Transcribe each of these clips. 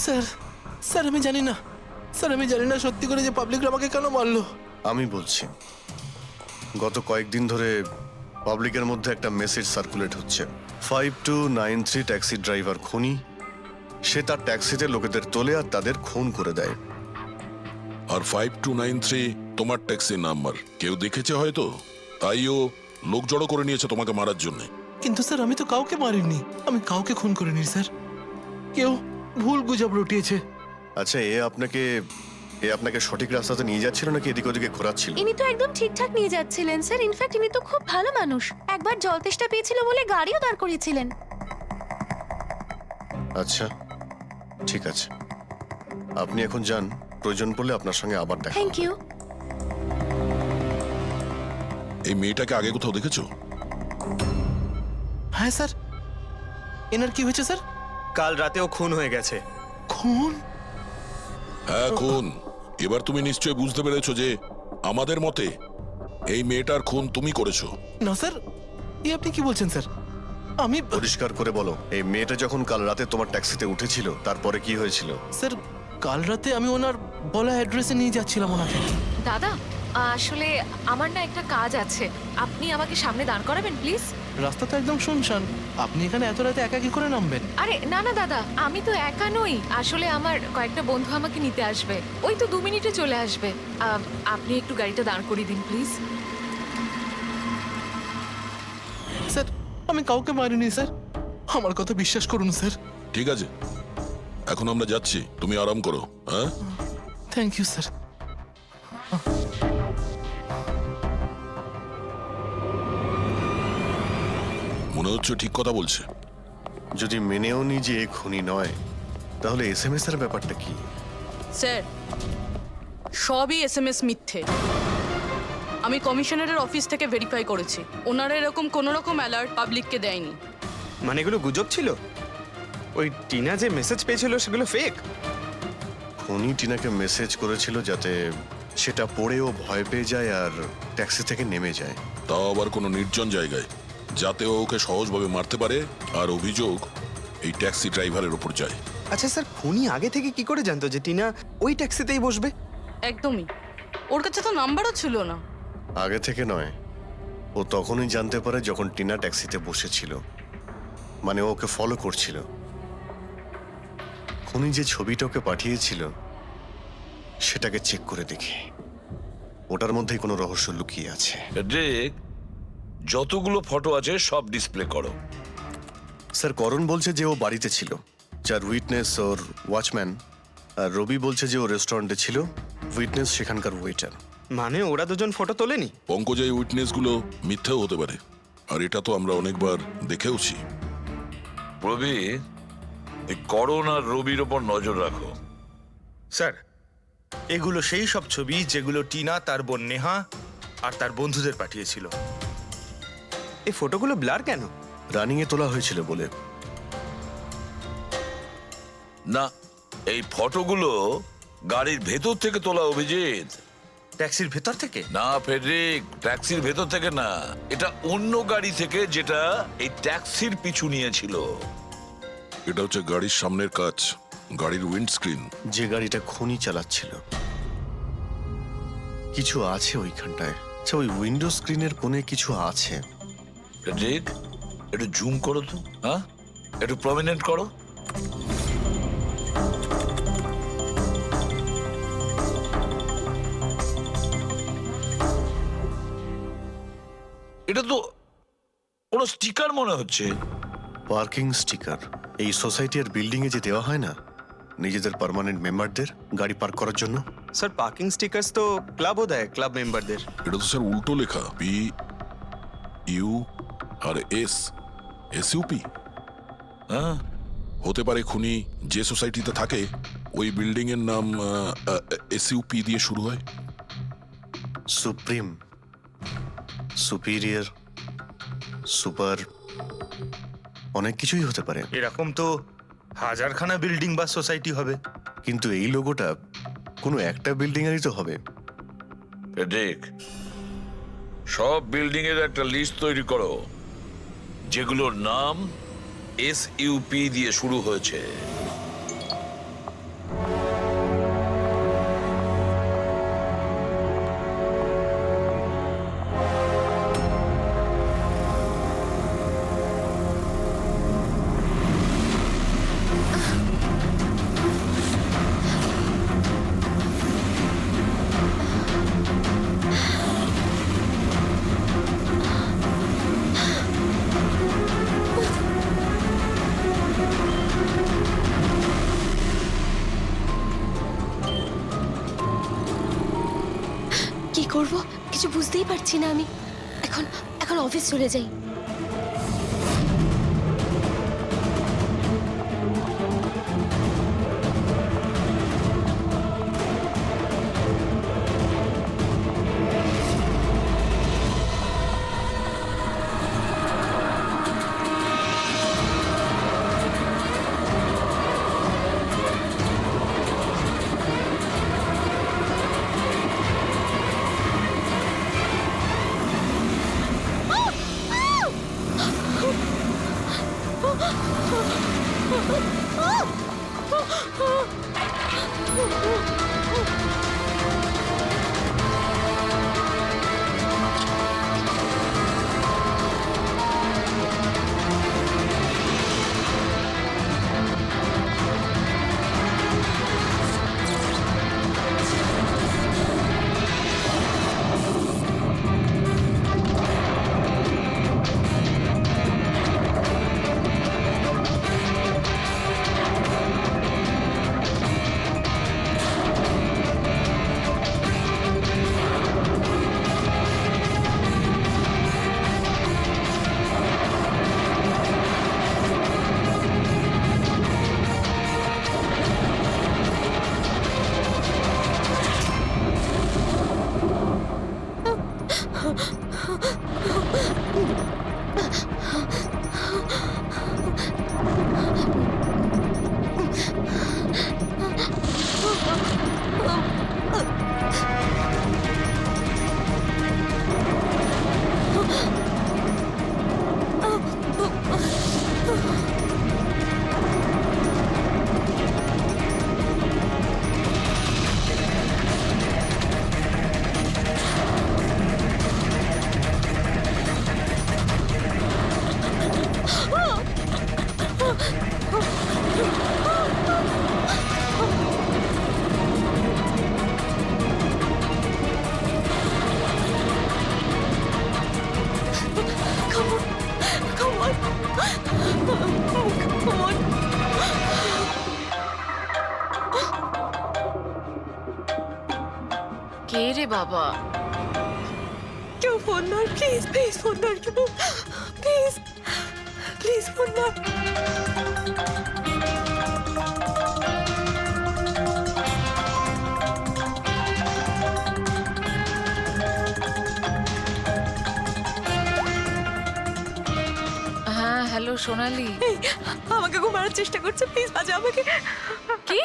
Sir sir আমি জানি না, স্যার আমি জানি না সত্যি করে যে পাবলিকরা আমাকে কেন মারলো। আমি বলছি, গত কয়েকদিন ধরে পাবলিকের মধ্যে একটা মেসেজ সার্কুলেট হচ্ছে, 5293 ট্যাক্সি ড্রাইভার খুনি। সে তার ট্যাক্সিতে লোকেদের তোলে আর তাদের খুন করে দেয়। আর 5293 তোমার ট্যাক্সি নাম্বার কেউ দেখেছে হয়তো, তাই ও লোক জড়ো করে নিয়েছে তোমাকে মারার জন্য। কিন্তু স্যার আমি তো কাউকে মারিনি, আমি কাউকে খুন করিনি স্যার, কেউ ভুল গুজব রটিয়েছে। আচ্ছা, এ আপনাকে সঠিক রাস্তাতে নিয়ে যাচ্ছিল নাকি এদিক ওদিকে ঘোরাচ্ছিল? ইনি তো একদম ঠিকঠাক নিয়ে যাচ্ছিলেন স্যার। ইনফ্যাক্ট ইনি তো খুব ভালো মানুষ, একবার জল তেষ্টা পেয়েছিল বলে গাড়িও দাঁড় করিয়েছিলেন। আচ্ছা ঠিক আছে, আপনি এখন যান, প্রয়োজন পড়লে আপনার সঙ্গে আবার দেখা থ্যাংক ইউ। এই মেয়েটাকে আগে কোথাও দেখেছো? হ্যাঁ স্যার। এনার কি হয়েছে স্যার? কাল রাতেও খুন হয়ে গেছে। খুন? হ্যাঁ খুন। এবার তুমি নিশ্চয়ই বুঝতে পেরেছো যে আমাদের মতে এই মেয়েটার খুন তুমি করেছো। না স্যার, আপনি কি বলছেন স্যার? আমি পরিষ্কার করে বলো, এই মেয়েটা যখন কাল রাতে তোমার ট্যাক্সিতে উঠেছিল তারপরে কি হয়েছিল? স্যার কাল রাতে আমি ওনার বলা অ্যাড্রেসে নিয়ে যাচ্ছিলাম ওনাকে। দাদা আসলে আমার না একটা কাজ আছে, আপনি আমাকে সামনে দাঁড় করাবেন প্লিজ। রাস্তা তো একদম শুনশান, আপনি এখানে এত রাতে একা কি করে নামবেন? আরে না না দাদা, আমি তো একা নই, আসলে আমার কয়েকটা বন্ধু আমাকে নিতে আসবে, ওই তো 2 মিনিটে চলে আসবে। আপনি একটু গাড়িটা দাঁড় করিয়ে দিন প্লিজ। স্যার আমি কাউকে মারিনি স্যার, আমার কথা বিশ্বাস করুন স্যার। ঠিক আছে, এখন আমরা যাচ্ছি, তুমি আরাম করো। হ্যাঁ থ্যাংক ইউ স্যার। মনে হচ্ছে ঠিক কথা বলছে। যদি মেনেও নি যে এ খুনি নয়, তাহলে এসএমএস এর ব্যাপারটা কি? স্যার সবই এসএমএস মিথ্যে। আমি কমিশনারের অফিস থেকে ভেরিফাই করেছি, ওনারা এরকম কোনো রকম অ্যালার্ট পাবলিককে দেয়নি। মানে এগুলো গুজব ছিল? ওই টিনা যে মেসেজ পেয়েছিল সেগুলো ফেক? খুনি টিনাকে মেসেজ করেছিল যাতে সেটা পড়েও ভয় পেয়ে যায় আর ট্যাক্সি থেকে নেমে যায়। তাও আবার কোনো নির্জন জায়গায়, যাতে ও ওকে সহজভাবে মারতে পারে আর অভিযোগ এই ট্যাক্সি ড্রাইভারের ওপর যায়। আচ্ছা স্যার, খুনি আগে থেকে কি করে জানতো যে টিনা ওই ট্যাক্সিতেই বসবে? একদমই, ওর কাছে তো নাম্বারও ছিল না। আগে থেকে নয়, ও তখনই জানতে পারে যখন টিনা ট্যাক্সিতে বসেছিল, মানে ও ওকে ফলো করছিল। খুনি যে ছবিটা ওকে পাঠিয়েছিল সেটাকে চেক করে দেখি, ওটার মধ্যেই কোনো রহস্য লুকিয়ে আছে। দেখ, যতগুলো ফটো আছে সব ডিসপ্লে করো। স্যার করণ বলছে যে ও বাড়িতে ছিল, যার উইটনেস ওর ওয়াচম্যান, আর রবি বলছে যে ও রেস্টুরেন্টে ছিল, উইটনেস সেখানকার ওয়েটার। মানে ওরা দুজন ফটো তোলেনি? পঙ্কজ, এই উইটনেসগুলো মিথ্যেও হতে পারে, আর এটা তো আমরা অনেকবার দেখেওছি। রবি, এই করণ আর রবির ওপর নজর রাখো। স্যার, এগুলো সেই সব ছবি যেগুলো টিনা তার বোন নেহা আর তার বন্ধুদের পাঠিয়েছিল। এই ফটোগুলো ব্লার কেন? রানিং এ তোলা হয়েছিল বলে। না, এই ফটোগুলো গাড়ির ভেতর থেকে তোলা, অভিজিৎ। ট্যাক্সির ভেতর থেকে? না ফেডরিক, ট্যাক্সির ভেতর থেকে না, এটা অন্য গাড়ি থেকে যেটা এই ট্যাক্সির পিছু নিয়েছিল। এটা হচ্ছে গাড়ির সামনের কাচ, গাড়ির উইন্ডস্ক্রিন। যে গাড়িটা খুনি চালাচ্ছিল। কিছু আছে ওইখানটায়। আচ্ছা, ওই উইন্ডো স্ক্রিনের কোণে কিছু আছে। ফেডরিক, একটু জুম করো তো, হ্যাঁ, একটু প্রমিনেন্ট করো। এটা তো কোনো স্টিকার মনে হচ্ছে। Parking sticker. এই সোসাইটির বিল্ডিং এ যে দেওয়া হয় না নিজেদের পার্মানেন্ট মেম্বারদের গাড়ি পার্ক করার জন্য। স্যার পার্কিং স্টিকার্স তো ক্লাবও দেয়, ক্লাব মেম্বারদের। এটা তো স্যার উল্টো লেখা, P U R S, SUP. হ্যাঁ, হতে পারে খুনি যে সোসাইটিতে থাকে ওই বিল্ডিং এর নাম এসইউপি দিয়ে শুরু হয়। সুপ্রিম, সুপিরিয়র, সুপার, অনেক কিছুই হতে পারে। এরকম তো হাজারখানা বিল্ডিং বা সোসাইটি হবে। কিন্তু এই লোগোটা কোনো একটা বিল্ডিং এরই তো হবে। ফেডরিক, সব বিল্ডিং এর একটা লিস্ট তৈরি করো যেগুলোর নাম এসইউপি দিয়ে শুরু হয়েছে। কিছু বুঝতেই পারছি না আমি। এখন এখন অফিস চলে যাই। কে রে বাবা? কেউ ফোন ধর, প্লিজ প্লিজ ফোন ধর, কেউ প্লিজ প্লিজ ফোন ধর। হ্যাঁ হ্যালো সোনালি। আমাকে খুব মারার চেষ্টা করছে, প্লিজ বাঁচা আমাকে। কি?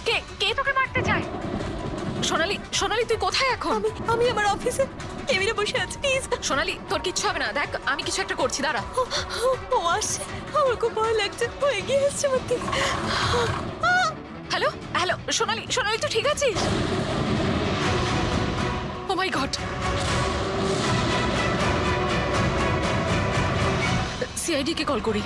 কে কে তোকে মারতে চায়? সোনালি, সোনালি তুই কোথায় এখন? আমি আমার অফিসে কেবিনে বসে আছি, প্লিজ। সোনালি তোর কিচ্ছু হবে না, দেখ আমি কিছু একটা করছি, দাঁড়া। ও আসছে, আমার খুব ভয় লাগছে, ও এগিয়ে আসছে আমার দিকে। হ্যালো হ্যালো সোনালি, সোনালি তুই ঠিক আছিস? ও মাই গড, সিআইডি কে কল করি।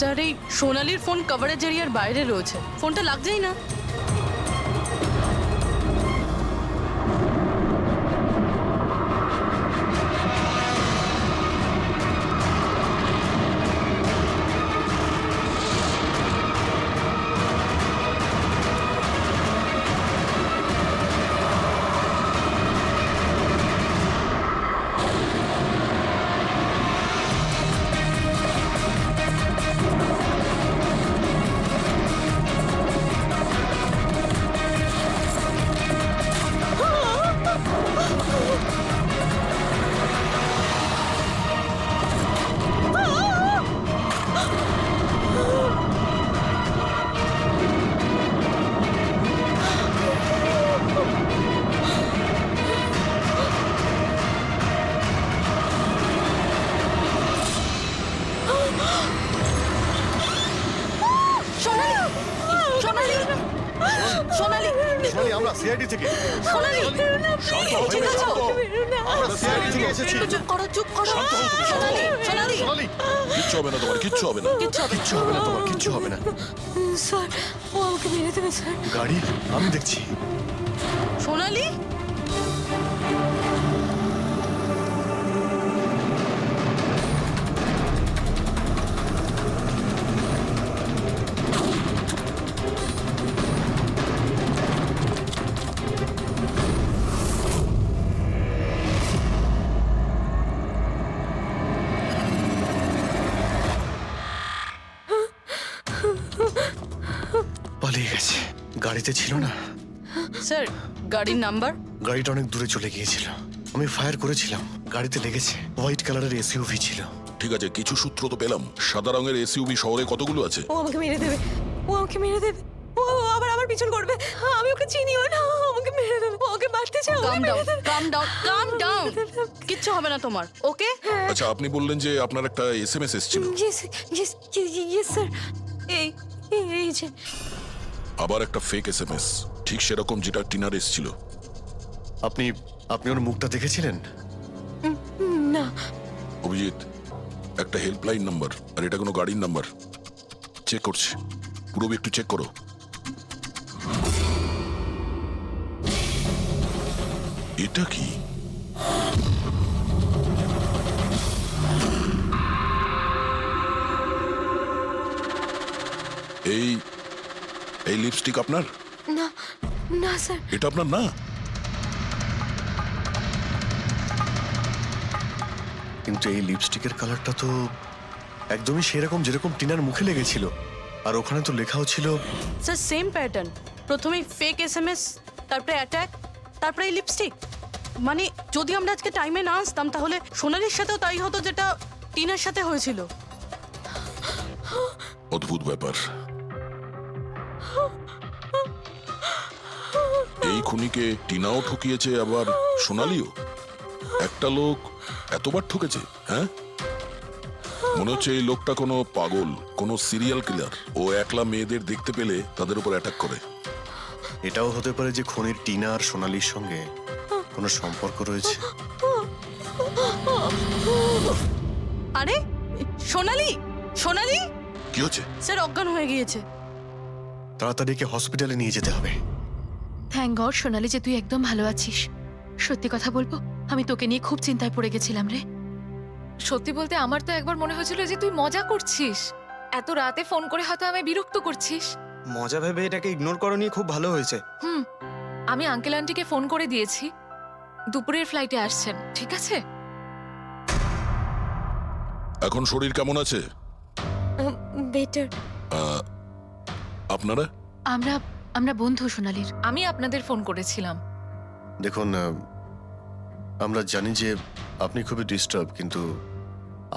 স্যার এই সোনালির ফোন কভারেজ এরিয়ার বাইরে রয়েছে, ফোনটা লাগছেই না। সোনালি সোনালি, আমরা সিআইডি থেকে। সোনালি শান্ত হও ঠিক তুমি, আছো? শান্ত হও। আমরা সিআইডি থেকে এসেছি। একটু চুপ করো চুপ করো সোনালি সোনালি সোনালি, কিচ্ছু হবে না তোমার, কিচ্ছু হবে না। কিচ্ছু হবে না। কিচ্ছু হবে না তোমার, কিচ্ছু হবে না। স্যার ও আমাকে মেরে দেবে স্যার। গাড়ি আমি দেখছি। সোনালি পালিয়ে গেছে। গাড়িতে ছিল না। স্যার গাড়ির নাম্বার গাড়িটা অনেক দূরে চলে গিয়েছিল। আমি ফায়ার করেছিলাম, গাড়িতে লেগেছে। হোয়াইট কালারের এসইউভি ছিল। ঠিক আছে, কিছু সূত্র তো পেলাম। সাদা রঙের এসইউভি শহরে কতগুলো আছে? ও আমাকে মেরে দেবে, ও আমাকে মেরে দেবে, ও আবার আমার পিছন করবে। আমি ওকে চিনিও না, ও আমাকে মেরে দেবে, ও ওকে মারতে চাও। কাম ডাউন কাম ডাউন কিচ্ছু হবে না তোমার, ওকে? আচ্ছা, আপনি বললেন যে আপনার একটা এসএমএস এসেছিল। Yes yes yes sir. এই এই যে আবার একটা ফেক এসএমএস, ঠিক সেরকম যেটা টিনার এসেছিল। আপনি আপনি ওর মুখটা দেখেছিলেন? না অভিজিৎ, একটা হেল্পলাইন নাম্বার, আর এটা কোনো গাড়ির নাম্বার। চেক করছি, পুরো একটু চেক করো। এটা কি? এই এই লিপস্টিক আপনার? না না স্যার। এটা আপনার না? কিন্তু এই লিপস্টিকের কালারটা তো একদমই সেরকম যেরকম টিনার মুখে লেগেছিল। আর ওখানে তো লেখাও ছিল। স্যার সেম প্যাটার্ন, প্রথমে ফেক এসএমএস, তারপরে অ্যাটাক, তারপরে এই লিপস্টিক। মানে যদি আমরা আজকে টাইমে না আসতাম তাহলে সোনালির সাথেও তাই হতো যেটা টিনার সাথে হয়েছিল। অদ্ভুত ব্যাপার। এই খুনিকে টিনাও ঠকিয়েছে, আবার সোনালিও। একটা লোক এতবার ঠকেছে, হ্যাঁ? মনে হচ্ছে এই লোকটা কোনো পাগল, কোনো সিরিয়াল কিলার। ও একলা মেয়েদের দেখতে পেলে তাদের উপর অ্যাটাক করে। এটাও হতে পারে যে খনির টিনা আর সোনালির সঙ্গে কোনো সম্পর্ক রয়েছে। আরে সোনালি সোনালি কি হচ্ছে? স্যার অজ্ঞান হয়ে গিয়েছে। তাড়াতাড়ি একে হসপিটালে নিয়ে যেতে হবে। থ্যাংক গড সোনালি যে তুই একদম ভালো আছিস। সত্যি কথা বলবো, আমি তোকে নিয়ে খুব চিন্তায় পড়ে গেছিলাম রে। সত্যি বলতে আমার তো একবার মনে হয়েছিল যে তুই মজা করছিস, এত রাতে ফোন করে হয়তো আমি বিরক্ত করছিস। মজা ভেবে এটাকে ইগনোর করনি, খুব ভালো হয়েছে। আমি আঙ্কেল আন্টিকে ফোন করে দিয়েছি, দুপুরের ফ্লাইটে আসছেন, ঠিক আছে? এখন শরীর কেমন আছে? বেটার। আপনারা? আমরা আমরা বন্ধু সোনালির। আমি আপনাদের ফোন করেছিলাম। দেখুন, আমরা জানি যে আপনি খুবই ডিস্টার্ব, কিন্তু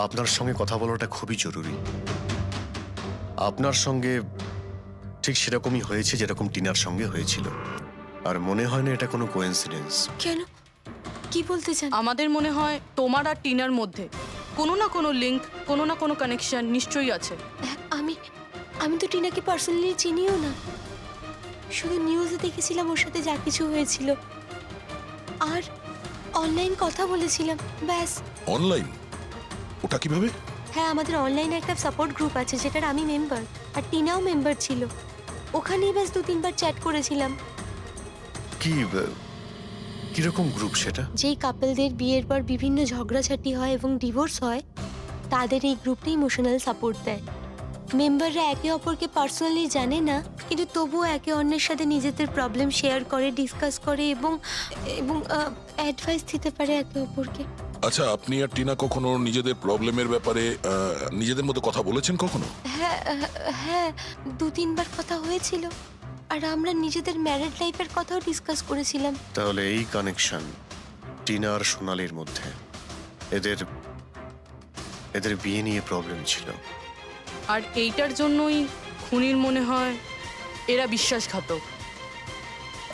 আপনার সঙ্গে কথা বলাটা খুবই জরুরি। আপনার সঙ্গে ঠিক সেরকমই হয়েছে যেরকম টিনার সঙ্গে হয়েছিল। আর মনে হয় না এটা কোনো কোইন্সিডেন্স। কেন, কি বলতে চান? আমাদের মনে হয় তোমার আর টিনার মধ্যে কোনো না কোনো লিংক, কোনো না কোনো কানেকশন নিশ্চয়ই আছে। আমি আমি তো টিনাকে পার্সোনালি চিনিও না, শুধু নিউজে দেখেছিলাম ওর সাথে যা কিছু হয়েছিল, আর অনলাইন কথা বলেছিলাম, ব্যাস। অনলাইন? ওটা কিভাবে? হ্যাঁ, আমাদের অনলাইনে একটা সাপোর্ট গ্রুপ আছে যেটার আমি মেম্বার, আর টিনাও মেম্বার ছিল। ওখানেই ব্যাস 2-3 বার চ্যাট করেছিলাম। কিরকম গ্রুপ সেটা? যেই কাপলদের বিয়ের পর বিভিন্ন ঝগড়াঝাটি হয় এবং ডিভোর্স হয়, তাদের এই গ্রুপটা ইমোশনাল সাপোর্ট দেয়। মেম্বাররা একে অপরকে পার্সোনালি জানে না, কিন্তু তবুও একে অন্যের সাথে নিজেদের প্রবলেম শেয়ার করে, ডিসকাস করে এবং এবং অ্যাডভাইস দিতে পারে একে অপরকে। আচ্ছা, আপনি আর টিনা কখনো নিজেদের প্রবলেমের ব্যাপারে নিজেদের মধ্যে কথা বলেছেন কখনো? হ্যাঁ হ্যাঁ, 2-3 বার কথা হয়েছিল, আর আমরা নিজেদের ম্যারিড লাইফের কথাও ডিসকাস করেছিলাম। তাহলে এই কানেকশন টিনা আর সোনালির মধ্যে, এদের বিয়ে নিয়ে প্রবলেম ছিল। আর এইটার জন্যই খুনির মনে হয় এরা বিশ্বাসঘাতক।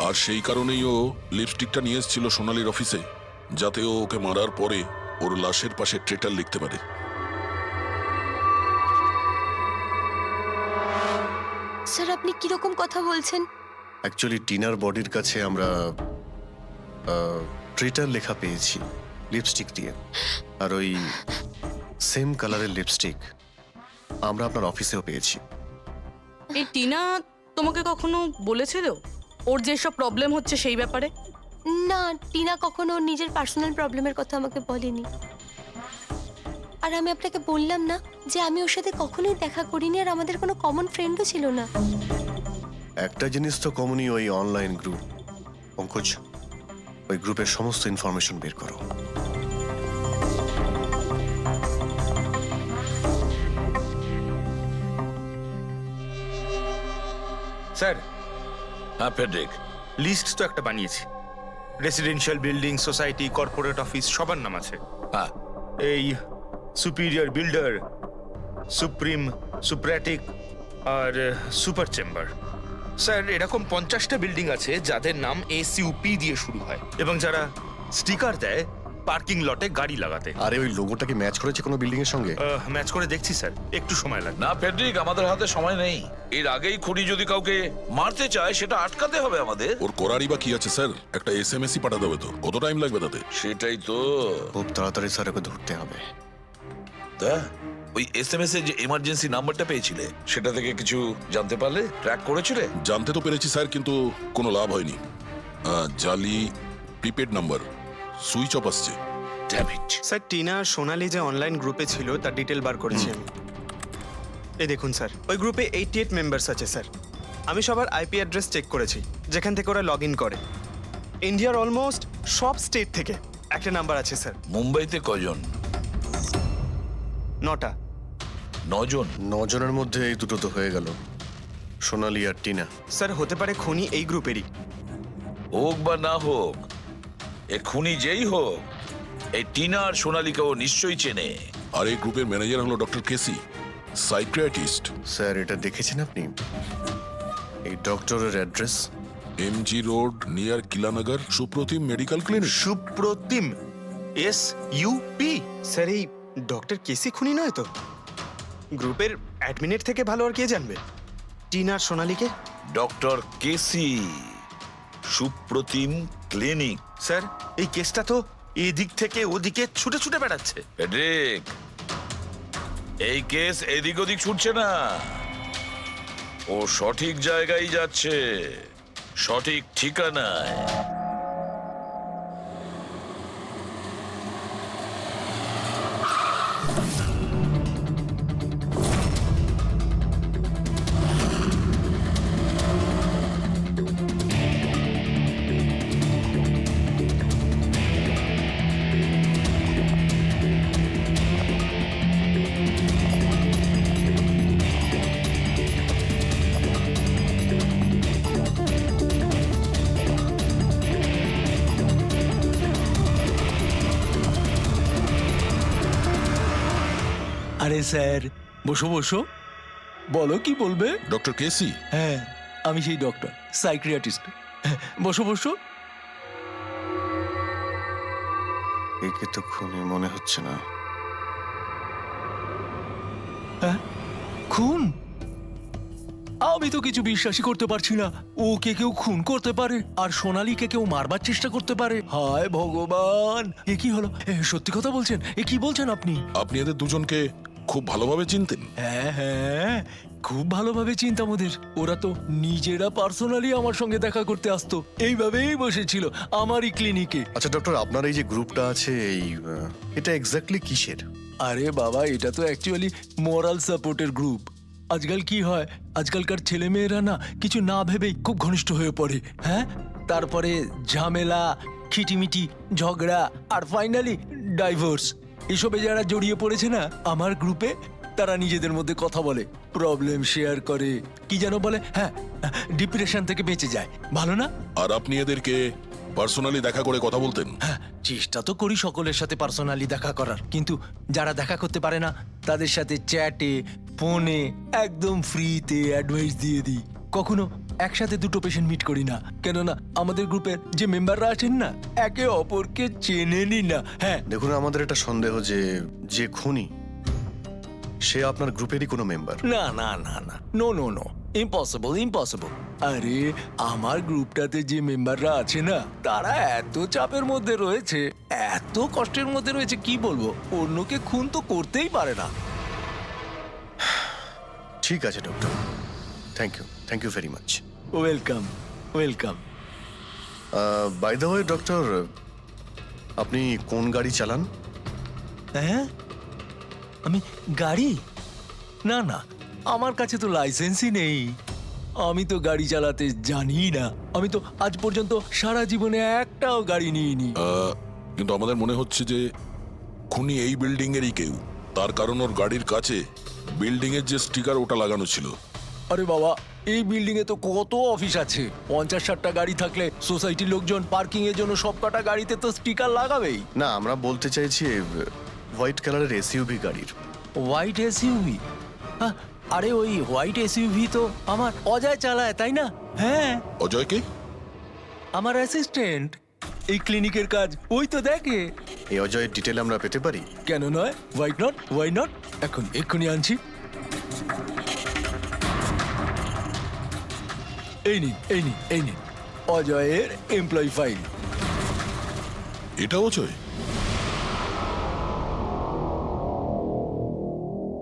আর সেই কারণেই ও লিপস্টিকটা নিয়ে এসেছিল সোনালির অফিসে, যাতে ও ওকে মারার পরে ওর লাশের পাশে ট্রেটার লিখতে পারে। স্যার, আপনি কিরকম কথা বলছেন? অ্যাকচুয়ালি টিনার বডির কাছে আমরা ট্রিটার লেখা পেয়েছি লিপস্টিক দিয়ে, আর ওই সেম কালারের লিপস্টিক আমরা আপনার অফিসেও পেয়েছি। এই টিনা তোমাকে কখনো বলেছিল ওর যেসব প্রবলেম হচ্ছে সেই ব্যাপারে? না, টিনা কখনো ওর নিজের পার্সোনাল প্রবলেমের কথা আমাকে বলেনি। আর আমি আপনাকে বললাম না যে আমি ওর সাথে কখনোই দেখা করিনি, আর আমাদের কোনো কমন ফ্রেন্ডও ছিল না। একটা জিনিস তো কমনই, ওই অনলাইন গ্রুপ। পঙ্কজ, ওই গ্রুপের সমস্ত ইনফরমেশন বের করো। স্যার, হ্যাঁ ফেডরিক, লিস্ট তো একটা বানিয়েছি। Residential building, society, corporate office সবার নাম আছে। হ্যাঁ এই সুপিরিয়র বিল্ডার, সুপ্রিম, সুপ্রাটিক আর সুপার চেম্বার। স্যার, এরকম 50টা বিল্ডিং আছে যাদের নাম ACUP দিয়ে শুরু হয় এবং যারা স্টিকার দেয় পার্কিং লটে গাড়ি লাগাতে। আরে ওই লোগোটা কি ম্যাচ করেছে কোনো বিল্ডিং এর সঙ্গে? ম্যাচ করে দেখছি স্যার, একটু সময় লাগবে। না ফেডরিক, আমাদের হাতে সময় নেই। এর আগেই খুনি যদি কাউকে মারতে চায় সেটা আটকাতে হবে আমাদের। ওর করারই বা কি আছে স্যার? একটা SMS-ই পাঠাতে হবে তো, কত টাইম লাগবে তাতে? সেটাই তো। খুব তাড়াতাড়ি স্যার ওকে ধরতে হবে। তা ওই SMS এ যে এমার্জেন্সি নাম্বারটা পেয়েছিলে সেটা থেকে কিছু জানতে পারলে? ট্র্যাক করেছিলে? জানতে তো পেরেছি স্যার, কিন্তু কোনো লাভ হয়নি। জালি প্রিপেড নাম্বার, সুইচ অফ আসছে। Damn it. স্যার, টিনা আর সোনালি যে অনলাইন গ্রুপে ছিল তার ডিটেল বার করেছি আমি। এই দেখুন স্যার, ওই গ্রুপে 88 মেম্বার্স আছে স্যার। আমি সবার IP অ্যাড্রেস চেক করেছি যেখান থেকে ওরা লগ ইন করে। ইন্ডিয়ার অলমোস্ট সব স্টেট থেকে একটা নাম্বার আছে স্যার। মুম্বাইতে কজন? 9টা। 9 জন? 9 জনের মধ্যে এই দুটো তো হয়ে গেল, সোনালি আর টিনা। স্যার, হতে পারে খুনি এই গ্রুপেরই। হোক বা না হোক, এ খুনি যেই হোক, এই টিনা আর সোনালিকেও নিশ্চয়ই চেনে। আর এই গ্রুপের ম্যানেজার হলো ডক্টর কেসি, সাইকিয়াট্রিস্ট। স্যার, এটা দেখেছেন আপনি? এই ডক্টরের address MG road near Kilanagar, Supratim medical clinic. Supratim, SUP। Sir, এই ডক্টর কেসি খুনি নয় তো? গ্রুপের অ্যাডমিনের থেকে ভালো আর কে জানবে টিনা আর সোনালিকে? ডক্টর কেসি, সুপ্রতিম ক্লিনিক। স্যার, এই কেসটা তো এদিক থেকে ওদিকে ছুটে ছুটে বেড়াচ্ছে। ফেডরিক, এই কেস এদিক ওদিক ছুটছে না, ও সঠিক জায়গায় যাচ্ছে, সঠিক ঠিকানায়। আরে স্যার, বসো বসো, বলো কি বলবে। ডক্টর কেসি? হ্যাঁ, আমি সেই ডক্টর, সাইকিয়াট্রিস্ট। বসো বসো। একে তো খুনি মনে হচ্ছে না। হ্যাঁ, খুন? আমি তো কিছু বিশ্বাসই করতে পারছি না। ওকে কেউ খুন করতে পারে আর সোনালীকে কেউ মারবার চেষ্টা করতে পারে? হায় ভগবান, এ কি হলো? সত্যি কথা বলছেন? এ কি বলছেন আপনি? আপনি এদের দুজনকে খুব ভালোভাবে চিনতেন? হ্যাঁ হ্যাঁ, খুব ভালোভাবে চিনতাম ওদের। ওরা তো নিজেরা পার্সোনালি আমার সঙ্গে দেখা করতে আসতো, এইভাবেই বসেছিল আমারই ক্লিনিকে। আচ্ছা ডক্টর, আপনার এই যে গ্রুপটা আছে, এটা এক্স্যাক্টলি কিসের? আরে বাবা, এটা তো অ্যাকচুয়ালি মোরাল সাপোর্টের গ্রুপ। আজকাল কি হয়, আজকালকার ছেলে মেয়েরা না কিছু না ভেবেই খুব ঘনিষ্ঠ হয়ে পড়ে। হ্যাঁ, তারপরে ঝামেলা, খিটিমিটি, ঝগড়া আর ফাইনালি ডাইভোর্স। এসবে যারা জড়িয়ে পড়েছে না আমার গ্রুপে, তারা নিজেদের মধ্যে কথা বলে, প্রবলেম শেয়ার করে, কি যেন বলে, হ্যাঁ, ডিপ্রেশন থেকে বেঁচে যায়। ভালো না? আর আপনি এদেরকে পার্সোনালি দেখা করে কথা বলতেন? হ্যাঁ, চেষ্টা তো করি সকলের সাথে পার্সোনালি দেখা করার, কিন্তু যারা দেখা করতে পারে না তাদের সাথে চ্যাটে, ফোনে একদম ফ্রিতে অ্যাডভাইস দিয়ে দিই। কখনো একসাথে দুটো পেশেন্ট মিট করি না, কেননা আমাদের গ্রুপের যে মেম্বাররা আছেন না একে অপরকে চেনেনি না। হ্যাঁ, দেখুন, আমাদের একটা সন্দেহ যে খুনি সে আপনার গ্রুপেরই কোনো মেম্বার। না না না না, no no no, impossible impossible. আরে আমার গ্রুপটাতে যে মেম্বাররা আছে না, তারা এত চাপের মধ্যে রয়েছে, এত কষ্টের মধ্যে রয়েছে, কি বলবো, অন্যকে খুন তো করতেই পারে না। ঠিক আছে doctor, thank you very much. Welcome welcome. By the way doctor, আপনি কোন গাড়ি চালান? হ্যাঁ, আমি গাড়ি? না না, আমার কাছে তো লাইসেন্সই নেই, আমি তো গাড়ি চালাতে জানি না। আমি তো আজ পর্যন্ত সারা জীবনে একটাও গাড়ি নিইনি। কিন্তু আমাদের মনে হচ্ছে যে খুনি এই বিল্ডিং এরই কেউ, তার কারণ ওর গাড়ির কাছে বিল্ডিং এর যে স্টিকার ওটা লাগানো ছিল। আরে বাবা, এই বিল্ডিং এ তো কত অফিস আছে, 50-60টা গাড়ি থাকলে সোসাইটির লোকজন পার্কিং এর জন্য সব কটা গাড়িতে তো স্টিকার লাগাবেই। না, আমরা বলতে চাইছি হোয়াইট কালারের এসইউভি গাড়ির। White SUV? আরে ওই হোয়াইট এসইউভি তো আমার অজয় চালায়, তাই না? হ্যাঁ। অজয় কে? আমার অ্যাসিস্ট্যান্ট, এই ক্লিনিকের কাজ ওই তো দেখে। এই অজয়ের ডিটেল আমরা পেতে পারি? কেন নয়, ওয়াই নট, এক্ষুনি আনছি। এই নিন অজয়ের এমপ্লয়ি ফাইল। এটা অজয়?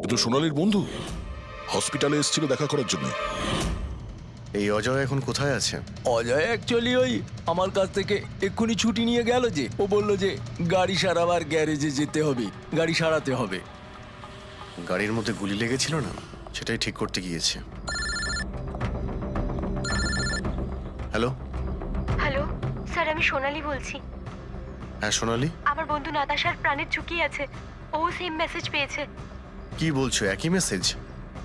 এ তো সোনালীর বন্ধু, হসপিটালে এসেছিল দেখা করার জন্য। এই অজয় এখন কোথায় আছে? অজয় অ্যাকচুয়ালি ওই আমার কাছ থেকে এক্ষুনি ছুটি নিয়ে গেল, যে ও বলল যে গাড়ি সারাবার গ্যারেজে যেতে হবে, গাড়ি সারাতে হবে। গাড়ির মধ্যে গুলি লেগেছিল না, সেটাই ঠিক করতে গিয়েছে। হ্যালো হ্যালো স্যার, আমি সোনালি বলছি। হ্যাঁ সোনালি, আমার বন্ধু নাতাশার প্রাণের ঝুঁকি আছে, ও সেম মেসেজ পেয়েছে। কি বলছো? একই মেসেজ?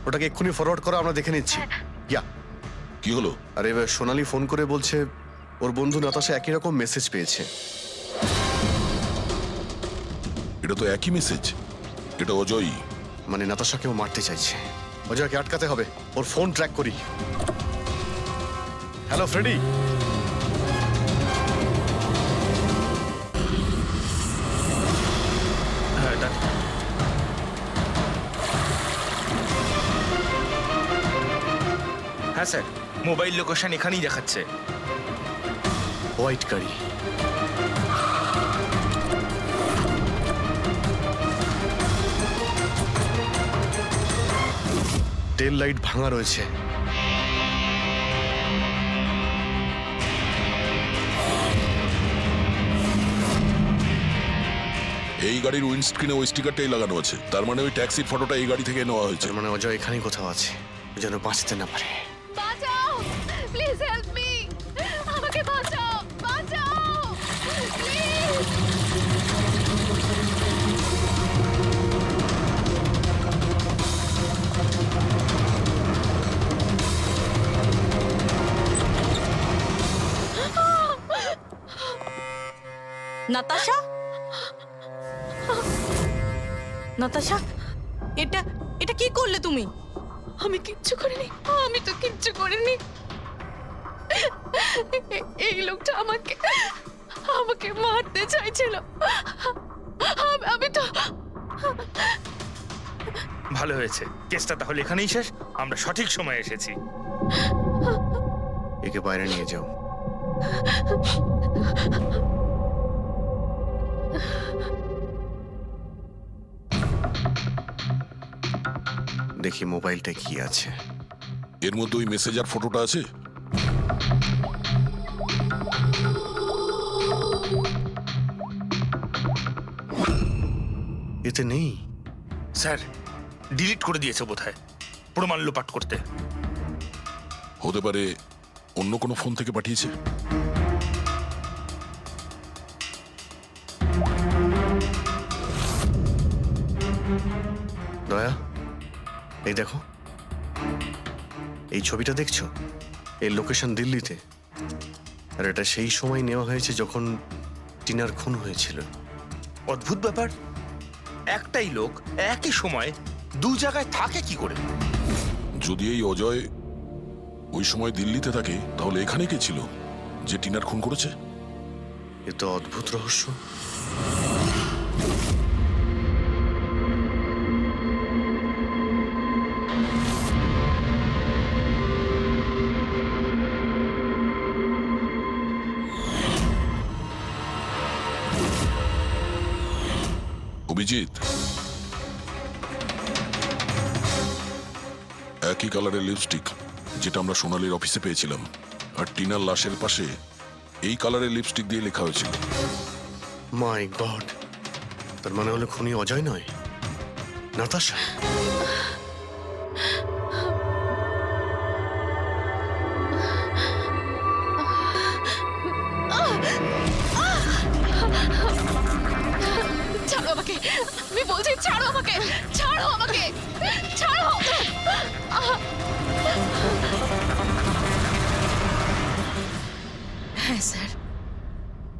ওটাকে এক্ষুনি ফরওয়ার্ড করো, আমরা দেখে নিচ্ছি। ইয়া, কি হলো? আরে এবার সোনালি ফোন করে বলছে ওর বন্ধু নাতাশা একই রকম মেসেজ পেয়েছে। এটা তো একই মেসেজ, এটা অজয়ই। মানে নাতাশাকেও মারতে চাইছে। অজয়কে আটকাতে হবে, ওর ফোন ট্র্যাক করি। Hello Freddy. হ্যাঁ স্যার, মোবাইল লোকেশন এখানেই দেখাচ্ছে। হোয়াইট গাড়ি। টেল লাইট ভাঙা রয়েছে। এই গাড়ির উইন্ডস্ক্রিনে ওই স্টিকারটাই লাগানো আছে, তার মানে ওই ট্যাক্সির ফটোটা এই গাড়ি থেকে নেওয়া হয়েছে। তার মানে অজয় এখানেই কোথাও আছে, ও যেন বাঁচতে না পারে। বাঁচাও, প্লিজ হেল্প মি, আমাকে বাঁচাও, প্লিজ। নাতাশা, নাতাশা, এটা এটা কি করলে তুমি? আমি কিচ্ছু করিনি, আমি তো কিচ্ছু করিনি। এই লোকটা আমাকে মারতে চাইছিল। আমি তো। ভালো হয়েছে, কেসটা তাহলে এখানেই শেষ। আমরা সঠিক সময়ে এসেছি। একে বাইরে নিয়ে যাও। দেখি মোবাইলটা কি আছে। এর মধ্যে ওই মেসেজ আর ফটোটা আছে? এতে নেই স্যার, ডিলিট করে দিয়েছে বোধহয়, প্রমাণ লোপাট করতে। হতে পারে অন্য কোনো ফোন থেকে পাঠিয়েছে। দয়া, এই দেখো, এই ছবিটা দেখছো? এর লোকেশন দিল্লিতে, আর এটা সেই সময় নেওয়া হয়েছে যখন টিনার খুন হয়েছিল। অদ্ভুত ব্যাপার, একটাই লোক একই সময় দু জায়গায় থাকে কি করে? যদি এই অজয় ওই সময় দিল্লিতে থাকে, তাহলে এখানে কে ছিল যে টিনার খুন করেছে? এ তো অদ্ভুত রহস্য। অভিজিৎ, একই কালারের লিপস্টিক যেটা আমরা সোনালীর অফিসে পেয়েছিলাম, আর টিনার লাশের পাশে এই কালারের লিপস্টিক দিয়ে লেখা হয়েছিল। মাই গড, তার মানে হলো খুনি অজয় নয়, নাতাশা। ছাড়ো আমাকে, আমি বলছি ছাড়ো আমাকে, ছাড়ো আমাকে, ছাড়ো। হ্যাঁ স্যার,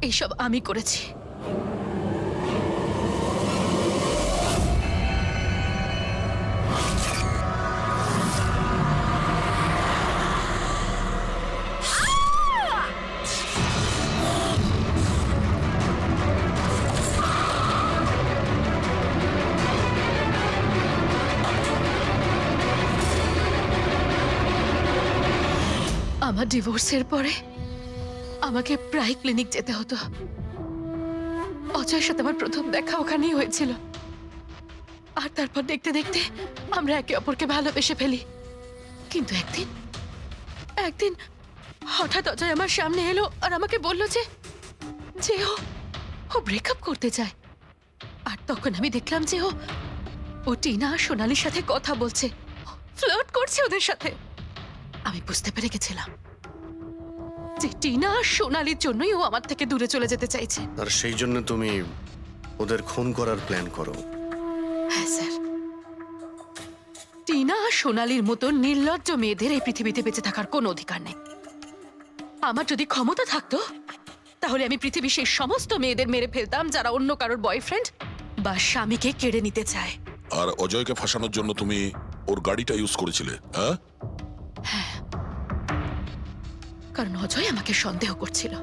এইসব আমি করেছি। আমার ডিভোর্সের পরে আমাকে প্রায় ক্লিনিক যেতে হতো। অজয়ের সাথে আমার প্রথম দেখা ওখানেই হয়েছিল, আর তারপর দেখতে দেখতে আমরা একে অপরকে ভালোবেসে ফেলি। কিন্তু একদিন হঠাৎ অজয় আমার সামনে এলো আর আমাকে বলল যে ও ব্রেকআপ করতে চায়। আর তখন আমি দেখলাম যে ও টিনা আর সোনালীর সাথে কথা বলছে, ফ্লার্ট করছে ওদের সাথে। আমি বুঝতে পেরে গেছিলাম যে টিনা আর সোনালীর জন্যই ও আমার থেকে দূরে চলে যেতে চাইছে। আর সেই জন্য তুমি ওদের খুন করার প্ল্যান করো? হ্যাঁ স্যার, টিনা আর সোনালীর মতো নির্লজ্জ মেয়েদের এই পৃথিবীতে বেঁচে থাকার কোনো অধিকার নেই। আমার যদি ক্ষমতা থাকতো তাহলে আমি পৃথিবীর সেই সমস্ত মেয়েদের মেরে ফেলতাম যারা অন্য কারোর বয়ফ্রেন্ড বা স্বামীকে কেড়ে নিতে চায়। আর অজয়কে ফাঁসানোর জন্য তুমি ওর গাড়িটা ইউজ করেছিলে, হ্যাঁ? হ্যাঁ, কারণ অজয় আমাকে সন্দেহ করছিল,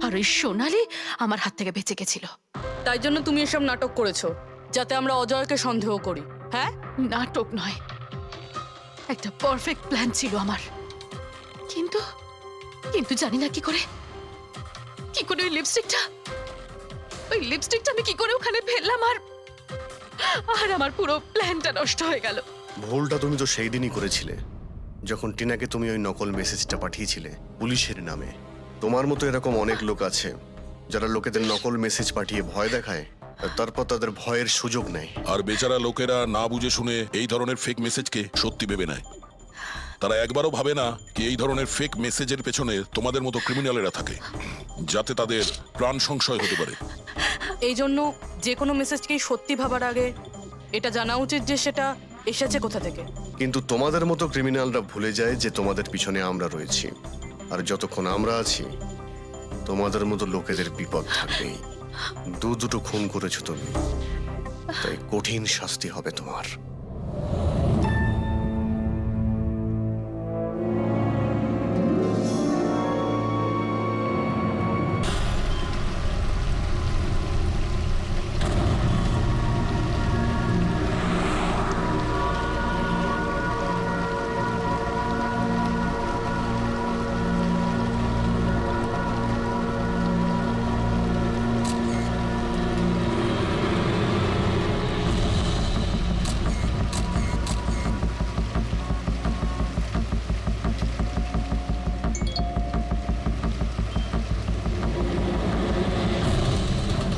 আর ওই সোনালী আমার হাত থেকে বেঁচে গেছিল। তাই জন্য তুমি এসব নাটক করেছো যাতে আমরা অজয়কে সন্দেহ করি, হ্যাঁ? নাটক নয়, একটা পারফেক্ট প্ল্যান ছিল আমার। কিন্তু কিন্তু জানি না কি করে ওই লিপস্টিকটা আমি কি করে ওখানে ফেললাম, আর আমার পুরো প্ল্যানটা নষ্ট হয়ে গেল। ভুলটা তুমি তো সেই দিনই করেছিলে যখন টিনাকে তুমি ওই নকল মেসেজটা পাঠিয়েছিলে পুলিশের নামে। তোমার মতো এরকম অনেক লোক আছে যারা লোকেদের নকল মেসেজ পাঠিয়ে ভয় দেখায়, আর তারপর তাদের ভয়ের সুযোগ নেয়। আর বেচারা লোকেরা না বুঝে শুনে এই ধরনের ফেক মেসেজকে সত্যি ভেবে নেয়। তারা একবারও ভাবে না কি এই ধরনের ফেক মেসেজের পেছনে তোমাদের মতো ক্রিমিনালেরা থাকে, যাতে তাদের প্রাণ সংশয় হতে পারে। এই জন্য যে কোনো মেসেজকেই সত্যি ভাবার আগে এটা জানা উচিত যে সেটা এসেছে কোথা থেকে। কিন্তু তোমাদের মতো ক্রিমিনালরা ভুলে যায় যে তোমাদের পিছনে আমরা রয়েছি, আর যতক্ষণ আমরা আছি তোমাদের মতো লোকেদের বিপদ থাকবেই। দুটো খুন করেছো তুমি, তাই কঠিন শাস্তি হবে তোমার।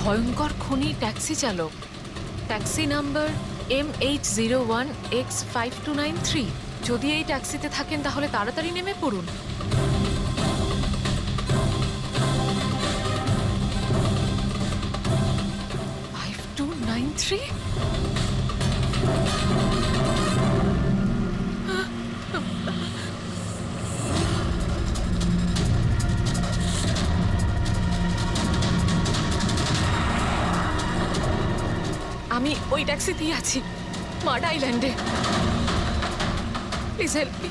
ভয়ঙ্কর খুনি ট্যাক্সি চালক, ট্যাক্সি নাম্বার MH01X5293। যদি এই ট্যাক্সিতে থাকেন তাহলে তাড়াতাড়ি নেমে পড়ুন। আমি ওই ট্যাক্সিতেই আছি, মাড আইল্যান্ডে। Please help me.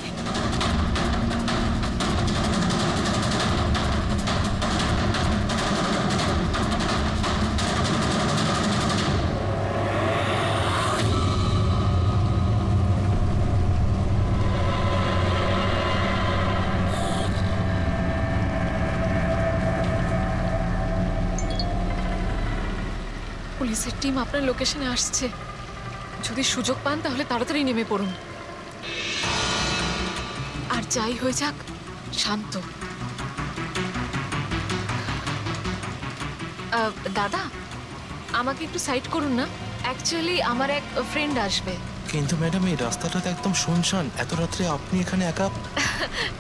পুলিশের টিম আপনার লোকেশনে আসছে। যদি সুযোগ পান তাহলে তাড়াতাড়ি নেমে পড়ুন। আর যাই হয়ে যাক, শান্ত। দাদা, আমাকে একটু সাইড করুন না। অ্যাকচুয়ালি আমার এক ফ্রেন্ড আসবে। কিন্তু ম্যাডাম এই রাস্তাটা তো একদম শুনশান, এত রাত্রে আপনি এখানে একা?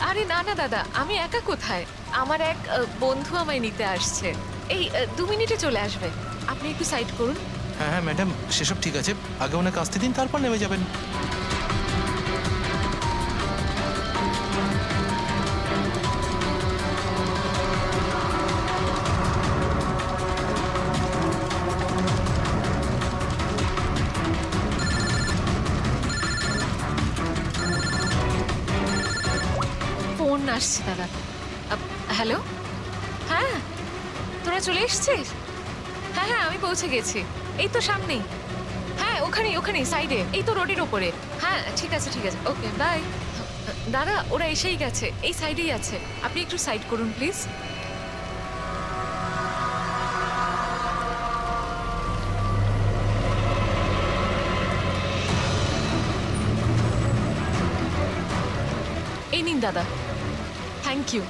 আরে না না দাদা, আমি একা কোথায়? আমার এক বন্ধু আমায় নিতে আসছে। এই 2 মিনিটে চলে আসবে। আপনি একটু সাইড করুন। হ্যাঁ হ্যাঁ ম্যাডাম, সেসব ঠিক আছে, আগে ওনাকে আসতে দিন, তারপর নেমে যাবেন। ফোন আসছে দাদা। হ্যালো, হ্যাঁ তোরা চলে এসছিস? হ্যাঁ হ্যাঁ, আমি পৌঁছে গেছি, এই তো সামনেই। হ্যাঁ ওখানেই ওখানেই সাইডে, এই তো রোডের ওপরে। হ্যাঁ ঠিক আছে ঠিক আছে, ওকে বাই। দাদা ওরা এসেই গেছে, এই সাইডেই আছে, আপনি একটু সাইড করুন প্লিজ। এই নিন দাদা, থ্যাংক ইউ।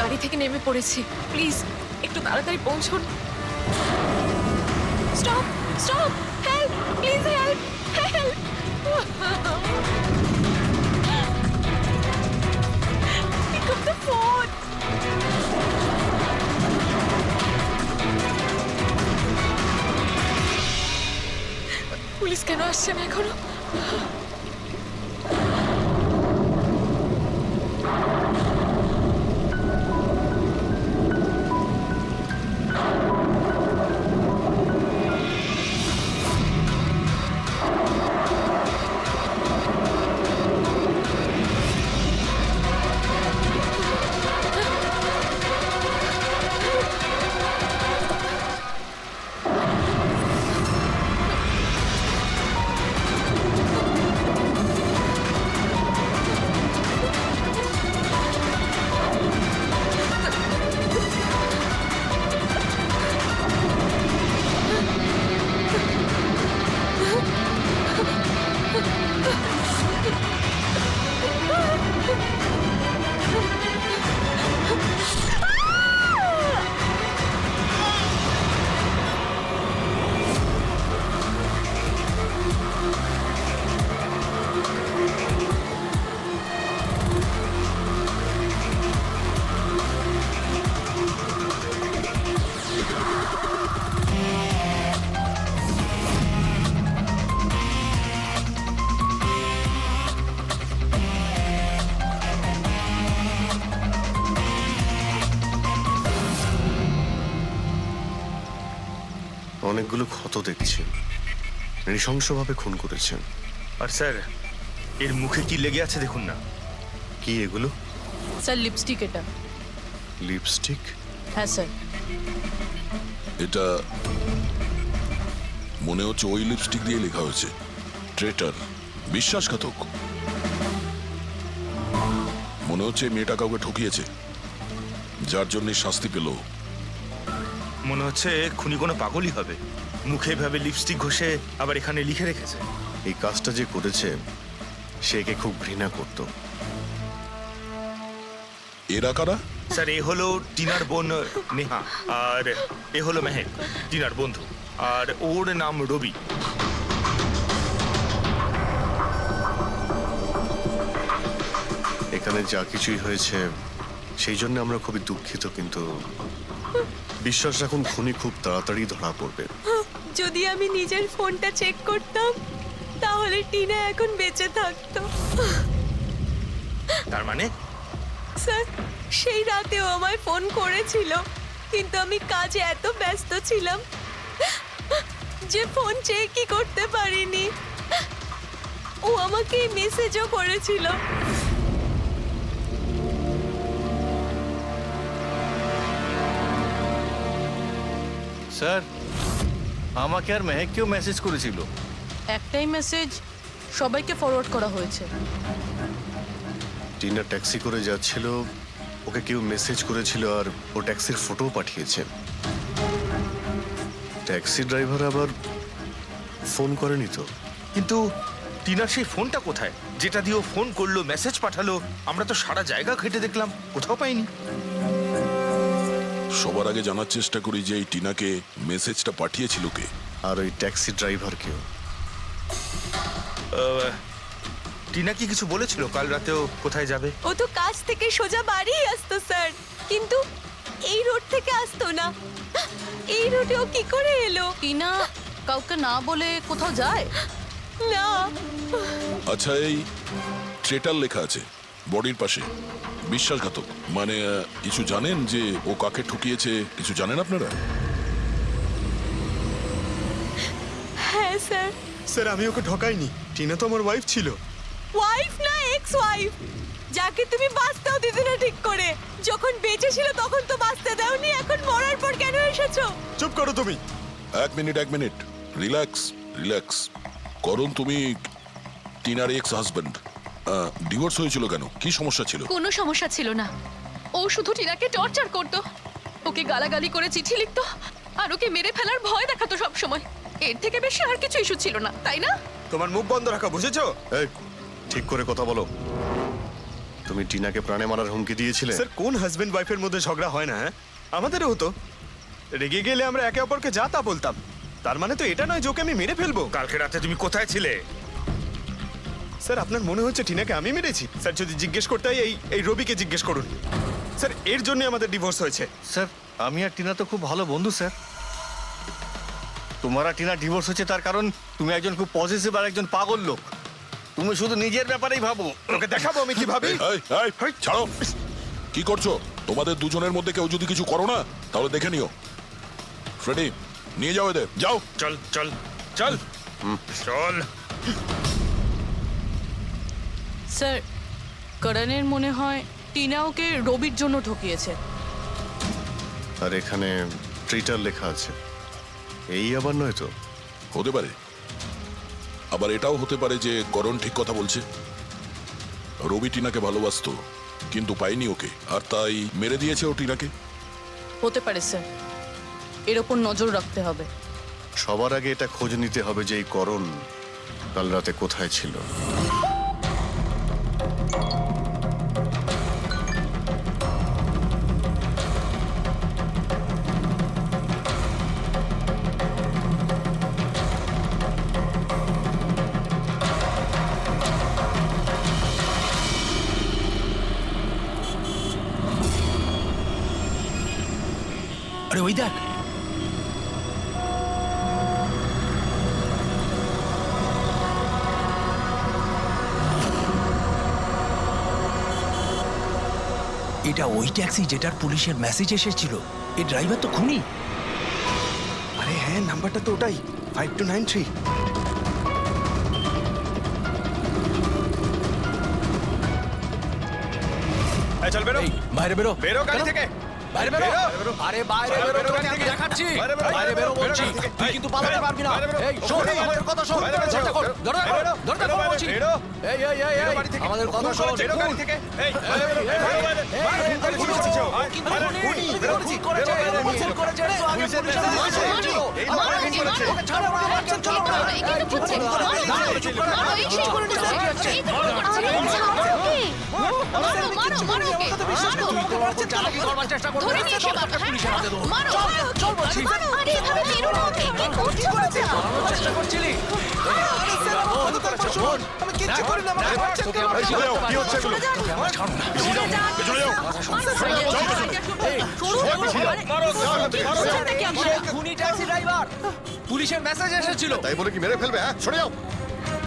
গাড়ি থেকে নেমে পড়েছি, প্লিজ একটু তাড়াতাড়ি পৌঁছুন। Stop stop, help please, help help. Pick up the phone. Police কেন আসছে না এখনো? অনেকগুলো ক্ষত দেখছি, নৃশংসভাবে খুন করেছেন। আর স্যার এর মুখে কি লেগে আছে দেখুন না। কি এগুলো? স্যার লিপস্টিক এটা। লিপস্টিক? হ্যাঁ স্যার। এটা মনে হচ্ছে ওই লিপস্টিক দিয়ে লেখা হয়েছে ট্রেটার, বিশ্বাসঘাতক। মনে হচ্ছে মেয়েটা কাউকে ঠকিয়েছে, যার জন্য শাস্তি পেল। মনে হচ্ছে খুনি কোনো পাগলই হবে, মুখে ভাবে লিপস্টিক ঘষে আবার এখানে লিখে রেখেছে। এই কাজটা যে করেছে সে একে খুব ঘৃণা করত। এরা কারা? স্যার এ হলো টিনার বোন নেহা, আর এ হলো মেহেক, টিনার বন্ধু, আর ওর নাম রবি। এখানে যা কিছুই হয়েছে সেই জন্য আমরা খুবই দুঃখিত, কিন্তু বিশ্বাস রাখুন খুনি খুব তাড়াতাড়ি ধরা পড়বে। যদি আমি নিজের ফোনটা চেক করতাম তাহলে টিনা এখন বেঁচে থাকতো। তার মানে স্যার সেই রাতেও আমায় ফোন করেছিল, কিন্তু আমি কাজে এত ব্যস্ত ছিলাম যে ফোন চেকই করতে পারিনি। ও আমাকে মেসেজও করেছিল। স্যার আমাকে আর মেহেককেও মেসেজ করেছিল। একটাই মেসেজ সবাইকে ফরওয়ার্ড করা হয়েছে। টিনা ট্যাক্সি করে যাচ্ছিল, ওকে কেউ মেসেজ করেছিল আর ও ট্যাক্সির ফটোও পাঠিয়েছে। ট্যাক্সি ড্রাইভার আবার ফোন করেনি তো। কিন্তু টিনার সেই ফোনটা কোথায়, যেটা দিয়ে ও ফোন করলো, মেসেজ পাঠালো? আমরা তো সারা জায়গা ঘেটে দেখলাম, কোথাও পাইনি। সবার আগে জানার চেষ্টা করি যে এই টিনাকে মেসেজটা পাঠিয়েছিল কে। আর ওই ট্যাক্সি ড্রাইভার কেউ। টিনা কি কিছু বলেছিল কাল রাতেও কোথায় যাবে? ও তো কাজ থেকে সোজা বাড়ি আসতো স্যার, কিন্তু এই রোড থেকে আসতো না। এই রোডে ও কি করে এলো? টিনা কাউকে না বলে কোথাও যায় না। আচ্ছা, এই ট্রেটার লেখা আছে বডির পাশে, বিশ্বাসঘাতক মানে কিছু জানেন যে ও কাকে ঠকিয়েছে? কিছু জানেন আপনারা? হ্যাঁ স্যার। স্যার আমি ওকে ঠকাইনি, টিনা তো আমার ওয়াইফ ছিল। ওয়াইফ না, এক্স ওয়াইফ, যাকে তুমি বাঁচতেও দিতে না ঠিক করে। যখন বেঁচে ছিল তখন তো বাঁচতে দাওনি, এখন মরার পর কেন এসেছো? চুপ করো তুমি। এক মিনিট, রিল্যাক্স রিল্যাক্স। করুন, তুমি টিনার এক্স হাজবেন্ড, ডিভোর্স হয়েছিল কেন? কি সমস্যা ছিল? কোনো সমস্যা ছিল না। ও শুধু টিনাকে টর্চার করতো, ওকে গালাগালি করে চিঠি লিখতো আর ওকে মেরে ফেলার ভয় দেখাতো সব সময়। এর থেকে বেশি আর কিছু ইস্যু ছিল না, তাই না? তোমার মুখ বন্ধ রাখা, বুঝেছো? এই ঠিক করে কথা বলো। তুমি টিনাকে প্রাণে মারার হুমকি দিয়েছিলে? স্যার কোন হাজবেন্ড ওয়াইফের মধ্যে ঝগড়া হয় না? হ্যাঁ, আমাদেরও হতো। রেগে গেলে আমরা একে অপরকে যা তা বলতাম। তার মানে তো এটা নয় যে ওকে আমি মেরে ফেলবো। কালকে রাতে তুমি কোথায় ছিলে? স্যার আপনার মনে হচ্ছে টিনাকে আমি মেরেছি? স্যার যদি জিজ্ঞেস করতে হয় এই রবিকে জিজ্ঞেস করুন। স্যার এর জন্য আমাদের ডিভোর্স হয়েছে। স্যার আমি আর টিনা তো খুব ভালো বন্ধু স্যার। তোমার আর টিনা ডিভোর্স হচ্ছে তার কারণ তুমি একজন খুব পজিটিভ আর একজন পাগল লোক। তুমি শুধু নিজের ব্যাপারেই ভাবো। তোকে দেখাবো আমি কি ভাবি। এই, ছাড়ো। কি করছো? তোমাদের দুজনের মধ্যে কেউ যদি কিছু করো না তাহলে দেখে নিও। ফ্রেডি, নিয়ে যাও এদের, যাও। চল চল চল চল। স্যার করণের মনে হয় টিনা ওকে রবির জন্য ঠকিয়েছে। আর এখানে ট্রিটার লেখা আছে, এই আবার নয় তো? হতে পারে, আবার এটাও হতে পারে যে করণ ঠিক কথা বলছে। রবি টিনাকে ভালোবাসতো কিন্তু পায়নি ওকে, আর তাই মেরে দিয়েছে ও টিনাকে। হতে পারে স্যার, এর ওপর নজর রাখতে হবে। সবার আগে এটা খোঁজ নিতে হবে যে এই করণ কাল রাতে কোথায় ছিল। আরে ওই দেখ, এটা ওই ট্যাক্সি যেটার পুলিশের মেসেজ এসেছিল। এই ড্রাইভার তো খুনি। আরে হ্যাঁ, নাম্বারটা তো ওটাই, 5293। চল বেরো, এই বাইরে বেরো, বেরো গাড়ি থেকে, বাইরে বেরো। বেরো। আরে বাইরে বেরো, বেরো তোকে গাড়ি আমি থেকে। দেখাচ্ছি। বাইরে বেরো, বাইরে বেরো বেরো বলছি, গাড়ি থেকে। তুই কিন্তু পালাতে পারবি না। বাইরে বেরো। এই শোন, বাইরে বেরো। আমাদের কথা শোন। বাইরে বেরো। দরজা খোল, দরজা খোল, বেরো। দরজা খোল বলছি। বেরো। এই এই এই বেরো এই, বাড়ি থেকে। আমাদের কথা খুন শোন। করেছে, বেরো গাড়ি থেকে। এই, বাইরে বেরো, এই, বাইরে বেরো। এই, বাইরে খুন বেরো, করেছে, খুন করেছে। ও কিন্তু বাইরে খুনি, খুনি, খুন বেরো, করেছে, খুন করেছে, বেরো, বেরো, খুন করেছে, রে, তো আগে পুলিশের পুলিশের কাছে কাছে আছে। ছিল। এই আমার মারা কাছে করেছে। ওকে ছাড়ো, ওকে মারছেন, চলো না। এই তো বুঝছি, মারো, এই শেষ করে দিচ্ছে। এই তো খুন করেছে। মারো, মারো, মারো ওকে। তুই তো ওর উপর চালাকি করবার চেষ্টা করবি। ধরে নিয়ে এসে মারো, হ্যাঁ? পুলিশের হাতে দেবো। মারো, চল, মারো, চল বলছি। মারো। আরে এভাবে মেরো না ওকে, কি করছো বাচ্চা? পালানোর চেষ্টা করছিলি? শোন, আমি কিচ্ছু করি না, আমাকে মারছেন কেন? কি হচ্ছে এগুলো? তোকে আমার ছাড়ো না। খুনি ট্যাক্সি ড্রাইভার, পুলিশের মেসেজ এসেছিল। তাই বলে কি মেরে ফেলবে? হ্যাঁ, সরে যাও।